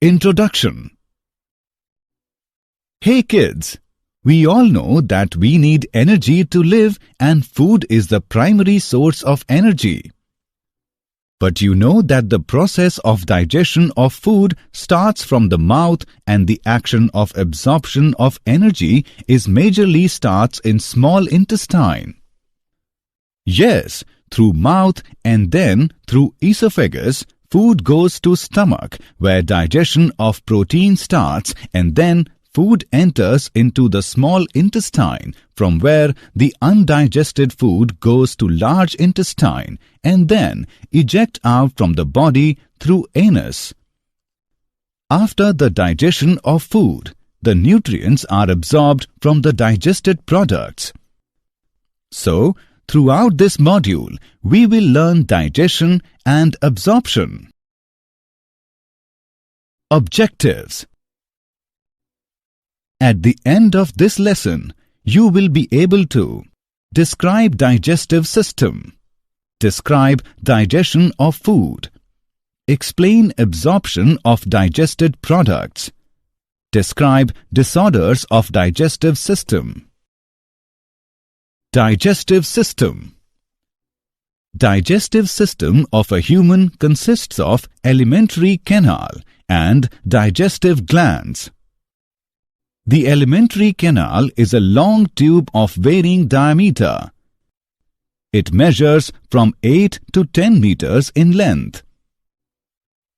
Introduction. Hey kids, we all know that we need energy to live and food is the primary source of energy. But you know that the process of digestion of food starts from the mouth and the action of absorption of energy is majorly starts in small intestine. Yes, through mouth and then through esophagus, food goes to stomach where digestion of protein starts and then food enters into the small intestine from where the undigested food goes to large intestine and then eject out from the body through anus. After the digestion of food, the nutrients are absorbed from the digested products. So, throughout this module, we will learn digestion and absorption. Objectives. At the end of this lesson, you will be able to describe digestive system, describe digestion of food, explain absorption of digested products, describe disorders of digestive system. Digestive system. Digestive system of a human consists of alimentary canal and digestive glands. The alimentary canal is a long tube of varying diameter. It measures from 8 to 10 meters in length.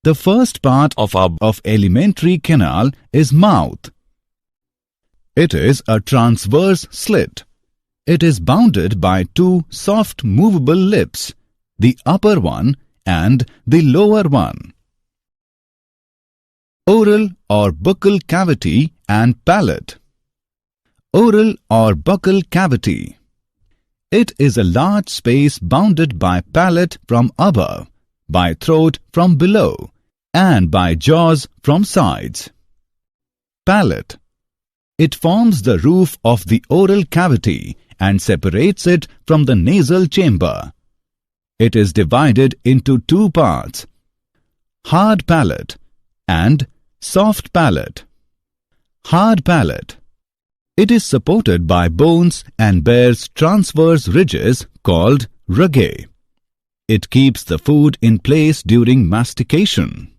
The first part of alimentary canal is mouth. It is a transverse slit. It is bounded by two soft movable lips, the upper one and the lower one. Oral or buccal cavity and palate. Oral or buccal cavity. It is a large space bounded by palate from above, by throat from below, and by jaws from sides. Palate. It forms the roof of the oral cavity and separates it from the nasal chamber. It is divided into two parts, hard palate and soft palate. Hard palate. It is supported by bones and bears transverse ridges called rugae. It keeps the food in place during mastication.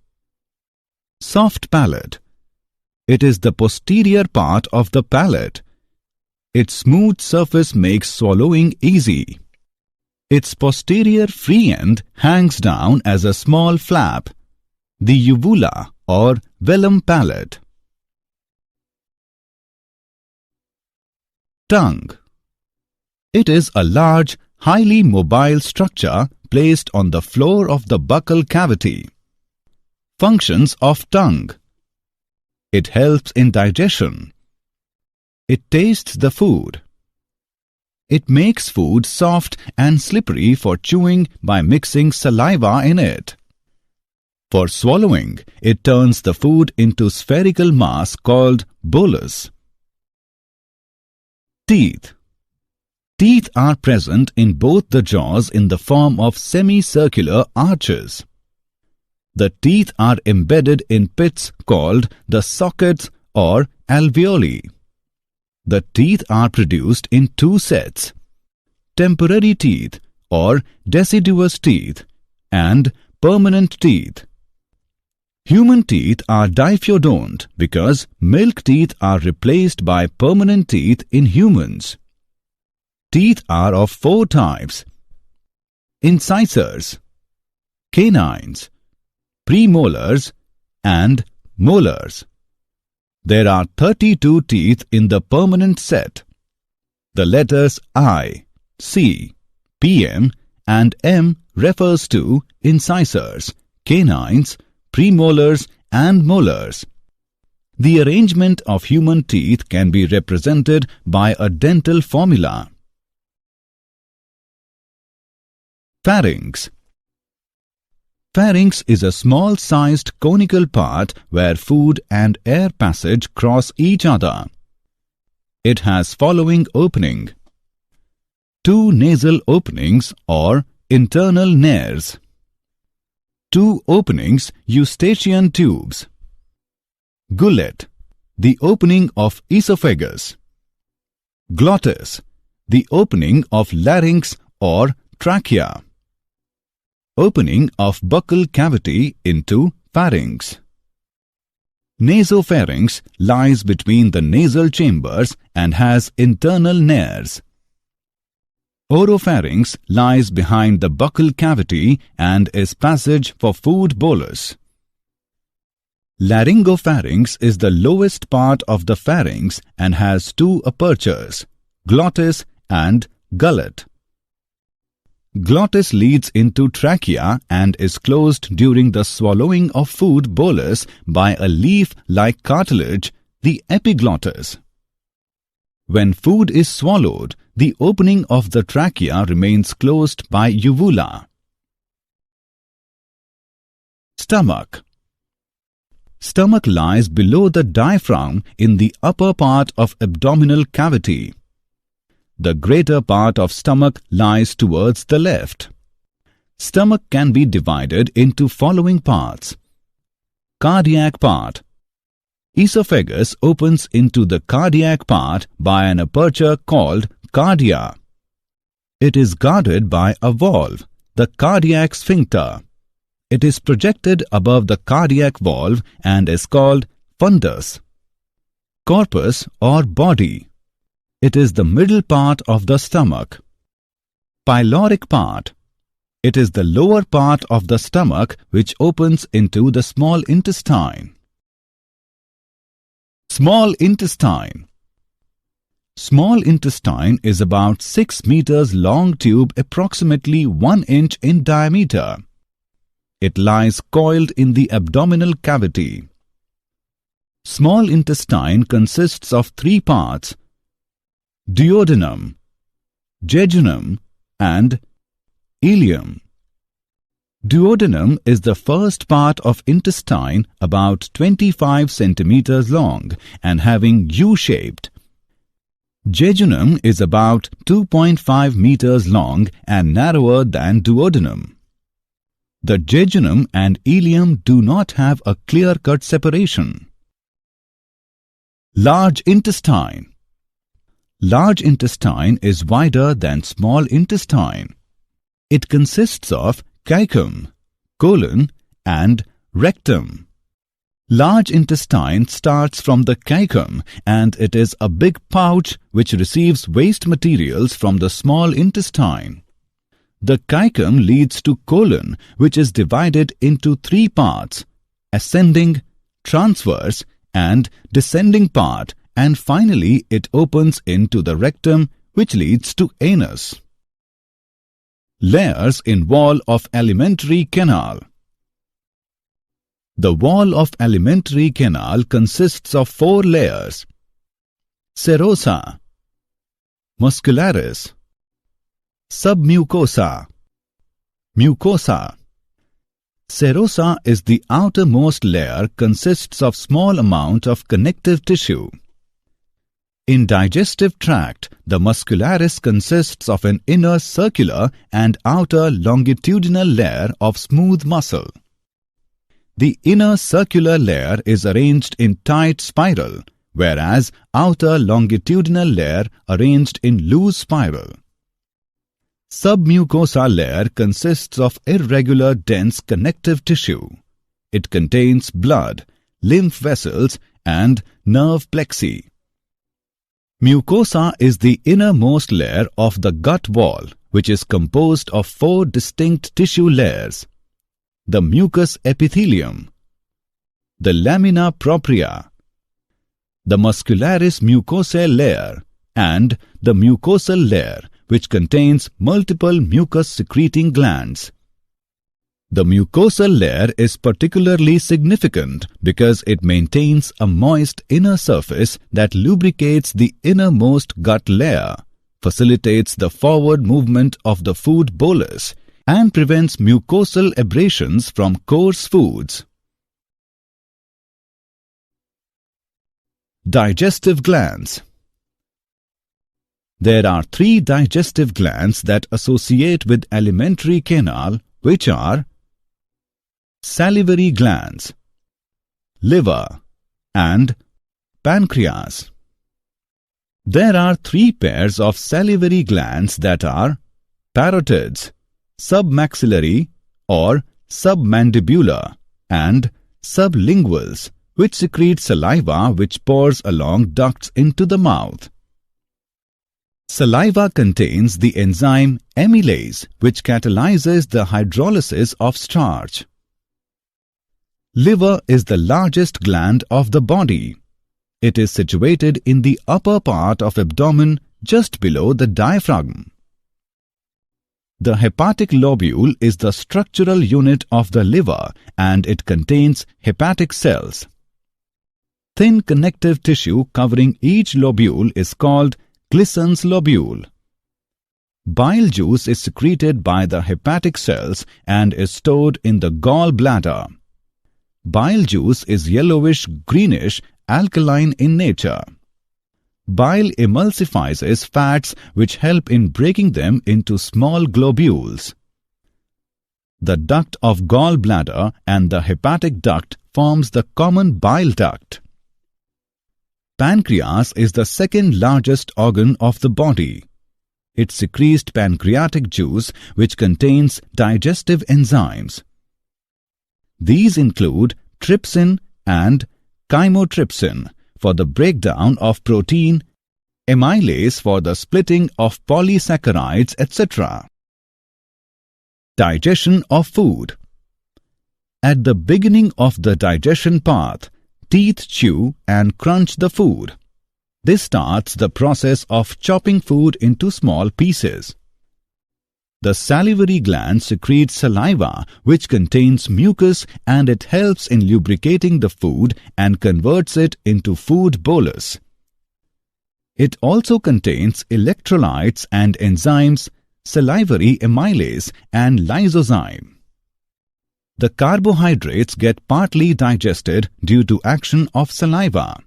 Soft palate. It is the posterior part of the palate. Its smooth surface makes swallowing easy. Its posterior free end hangs down as a small flap, the uvula or velum palate. Tongue. It is a large, highly mobile structure placed on the floor of the buccal cavity. Functions of tongue. It helps in digestion. It tastes the food. It makes food soft and slippery for chewing by mixing saliva in it. For swallowing, it turns the food into spherical mass called bolus. Teeth. Teeth are present in both the jaws in the form of semicircular arches. The teeth are embedded in pits called the sockets or alveoli. The teeth are produced in two sets, temporary teeth or deciduous teeth and permanent teeth. Human teeth are diphyodont because milk teeth are replaced by permanent teeth in humans. Teeth are of four types: incisors, canines, premolars and molars. There are 32 teeth in the permanent set. The letters I, C, PM and M refers to incisors, canines, premolars and molars. The arrangement of human teeth can be represented by a dental formula. Pharynx. Pharynx is a small-sized conical part where food and air passage cross each other. It has following opening: two nasal openings or internal nares, two openings eustachian tubes, Gullet, the opening of esophagus. Glottis, the opening of larynx or trachea. Opening of buccal cavity into pharynx. Nasopharynx lies between the nasal chambers and has internal nares. Oropharynx lies behind the buccal cavity and is passage for food bolus. Laryngopharynx is the lowest part of the pharynx and has two apertures, glottis and gullet. Glottis leads into trachea and is closed during the swallowing of food bolus by a leaf-like cartilage, the epiglottis. When food is swallowed, the opening of the trachea remains closed by uvula. Stomach. Stomach lies below the diaphragm in the upper part of abdominal cavity. The greater part of stomach lies towards the left. Stomach can be divided into following parts. Cardiac part. Esophagus opens into the cardiac part by an aperture called cardia. It is guarded by a valve, the cardiac sphincter. It is projected above the cardiac valve and is called fundus. Corpus or body. It is the middle part of the stomach. Pyloric part. It is the lower part of the stomach which opens into the small intestine. Small intestine. Small intestine is about 6 meters long tube approximately 1 inch in diameter. It lies coiled in the abdominal cavity. Small intestine consists of 3 parts: duodenum, jejunum and ileum. Duodenum is the first part of intestine about 25 centimeters long and having U-shaped. Jejunum is about 2.5 meters long and narrower than duodenum. The jejunum and ileum do not have a clear-cut separation. Large intestine. Large intestine is wider than small intestine. It consists of caecum, colon and rectum. Large intestine starts from the caecum and it is a big pouch which receives waste materials from the small intestine. The caecum leads to colon, which is divided into 3 parts: ascending, transverse and descending part, and finally it opens into the rectum, which leads to anus. Layers in wall of alimentary canal. The wall of alimentary canal consists of 4 layers: serosa, muscularis, submucosa, mucosa. Serosa is the outermost layer, consists of small amount of connective tissue. In digestive tract, the muscularis consists of an inner circular and outer longitudinal layer of smooth muscle. The inner circular layer is arranged in tight spiral, whereas outer longitudinal layer arranged in loose spiral. Submucosa layer consists of irregular dense connective tissue. It contains blood, lymph vessels and nerve plexi. Mucosa is the innermost layer of the gut wall, which is composed of 4 distinct tissue layers: the mucous epithelium, the lamina propria, the muscularis mucosae layer, and the mucosal layer, which contains multiple mucus-secreting glands. The mucosal layer is particularly significant because it maintains a moist inner surface that lubricates the innermost gut layer, facilitates the forward movement of the food bolus, and prevents mucosal abrasions from coarse foods. Digestive glands. There are 3 digestive glands that associate with alimentary canal, which are salivary glands, liver, and pancreas. There are three pairs of salivary glands that are parotids, submaxillary or submandibular, and sublinguals, which secrete saliva which pours along ducts into the mouth. Saliva contains the enzyme amylase, which catalyzes the hydrolysis of starch. Liver is the largest gland of the body. It is situated in the upper part of abdomen just below the diaphragm. The hepatic lobule is the structural unit of the liver and it contains hepatic cells. Thin connective tissue covering each lobule is called Glisson's lobule. Bile juice is secreted by the hepatic cells and is stored in the gallbladder. Bile juice is yellowish-greenish alkaline in nature. Bile emulsifies fats which help in breaking them into small globules. The duct of gallbladder and the hepatic duct forms the common bile duct. Pancreas is the second largest organ of the body. It secretes pancreatic juice which contains digestive enzymes. These include trypsin and chymotrypsin for the breakdown of protein, amylase for the splitting of polysaccharides, etc. Digestion of food. At the beginning of the digestion path, teeth chew and crunch the food. This starts the process of chopping food into small pieces. The salivary gland secretes saliva which contains mucus and it helps in lubricating the food and converts it into food bolus. It also contains electrolytes and enzymes, salivary amylase and lysozyme. The carbohydrates get partly digested due to action of saliva.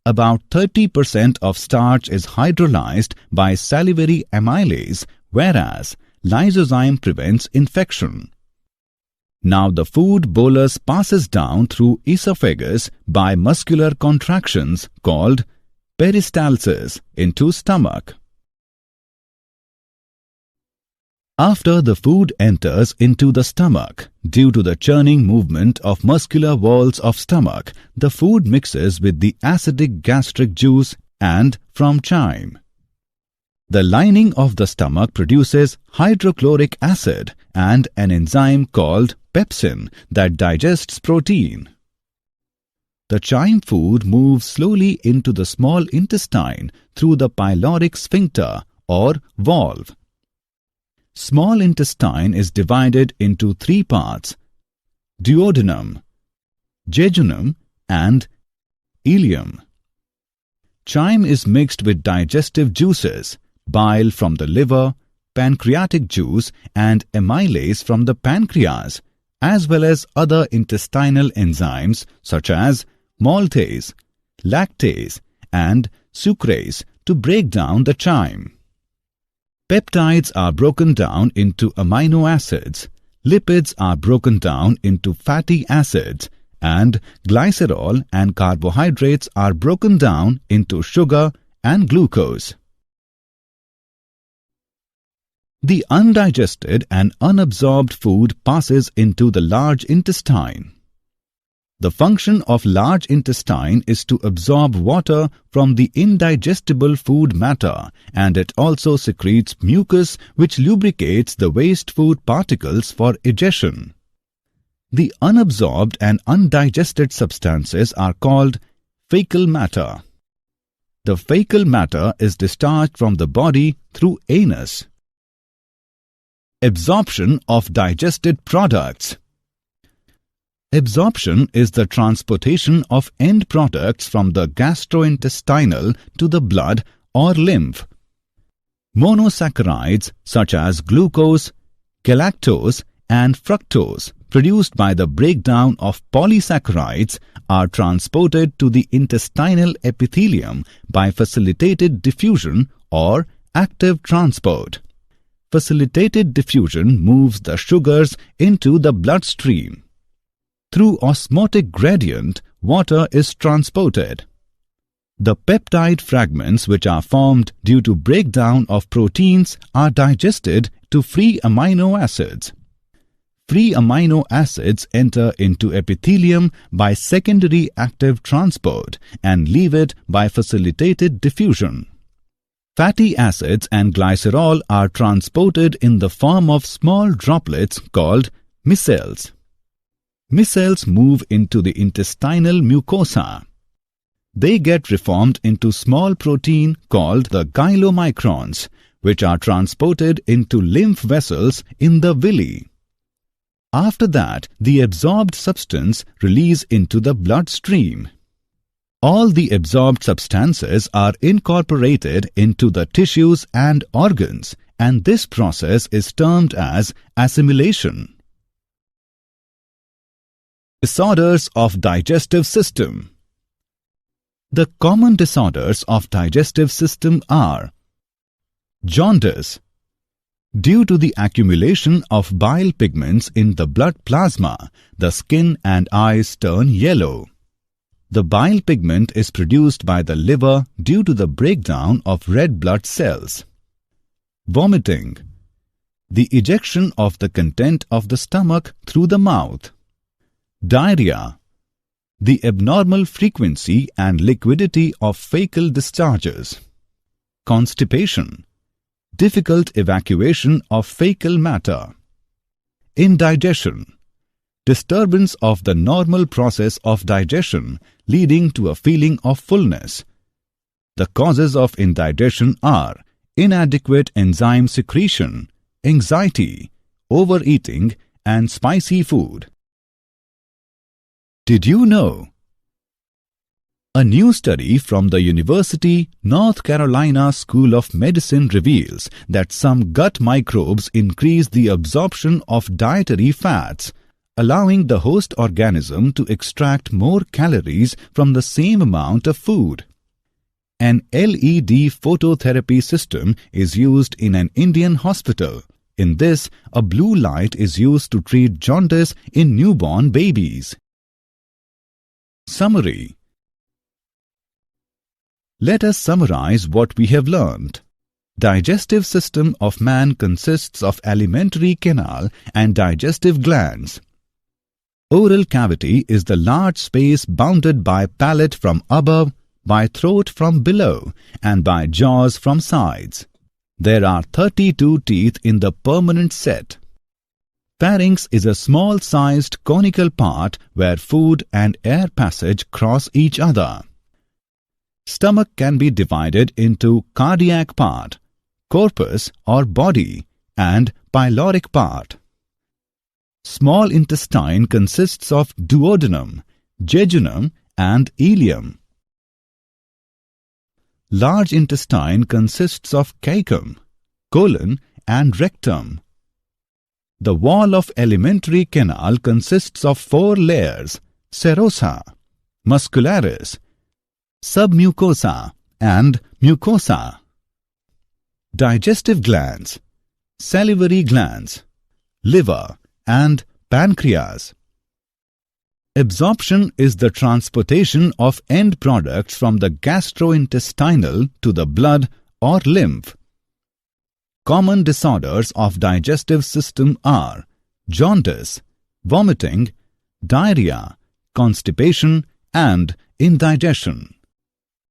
About 30% of starch is hydrolyzed by salivary amylase, whereas lysozyme prevents infection. Now the food bolus passes down through esophagus by muscular contractions called peristalsis into stomach. After the food enters into the stomach, due to the churning movement of muscular walls of stomach, the food mixes with the acidic gastric juice and from chyme. The lining of the stomach produces hydrochloric acid and an enzyme called pepsin that digests protein. The chyme food moves slowly into the small intestine through the pyloric sphincter or valve. Small intestine is divided into three parts: duodenum, jejunum and ileum. Chyme is mixed with digestive juices, bile from the liver, pancreatic juice and amylase from the pancreas, as well as other intestinal enzymes such as maltase, lactase and sucrase to break down the chyme. Peptides are broken down into amino acids, lipids are broken down into fatty acids, and glycerol and carbohydrates are broken down into sugar and glucose. The undigested and unabsorbed food passes into the large intestine. The function of large intestine is to absorb water from the indigestible food matter, and it also secretes mucus which lubricates the waste food particles for egestion. The unabsorbed and undigested substances are called fecal matter. The fecal matter is discharged from the body through anus. Absorption of digested products. Absorption is the transportation of end products from the gastrointestinal to the blood or lymph. Monosaccharides such as glucose, galactose and fructose produced by the breakdown of polysaccharides are transported to the intestinal epithelium by facilitated diffusion or active transport. Facilitated diffusion moves the sugars into the bloodstream. Through osmotic gradient, water is transported. The peptide fragments which are formed due to breakdown of proteins are digested to free amino acids. Free amino acids enter into epithelium by secondary active transport and leave it by facilitated diffusion. Fatty acids and glycerol are transported in the form of small droplets called micelles. Micelles move into the intestinal mucosa. They get reformed into small protein called the chylomicrons, which are transported into lymph vessels in the villi. After that, the absorbed substance releases into the bloodstream. All the absorbed substances are incorporated into the tissues and organs, and this process is termed as assimilation. Disorders of digestive system. The common disorders of digestive system are jaundice, due to the accumulation of bile pigments in the blood plasma, the skin and eyes turn yellow. The bile pigment is produced by the liver due to the breakdown of red blood cells. Vomiting, the ejection of the content of the stomach through the mouth. Diarrhea, the abnormal frequency and liquidity of fecal discharges. Constipation, difficult evacuation of fecal matter. Indigestion, disturbance of the normal process of digestion leading to a feeling of fullness. The causes of indigestion are inadequate enzyme secretion, anxiety, overeating, and spicy food. Did you know? A new study from the University North Carolina School of Medicine reveals that some gut microbes increase the absorption of dietary fats, allowing the host organism to extract more calories from the same amount of food. An LED phototherapy system is used in an Indian hospital. In this, a blue light is used to treat jaundice in newborn babies. Summary. Let us summarize what we have learned. Digestive system of man consists of alimentary canal and digestive glands. Oral cavity is the large space bounded by palate from above, by throat from below, and by jaws from sides. There are 32 teeth in the permanent set. Pharynx is a small-sized conical part where food and air passage cross each other. Stomach can be divided into cardiac part, corpus or body, and pyloric part. Small intestine consists of duodenum, jejunum, and ileum. Large intestine consists of caecum, colon, and rectum. The wall of alimentary canal consists of 4 layers: serosa, muscularis, submucosa, and mucosa. Digestive glands, salivary glands, liver, and pancreas. Absorption is the transportation of end products from the gastrointestinal to the blood or lymph. Common disorders of digestive system are jaundice, vomiting, diarrhea, constipation, and indigestion.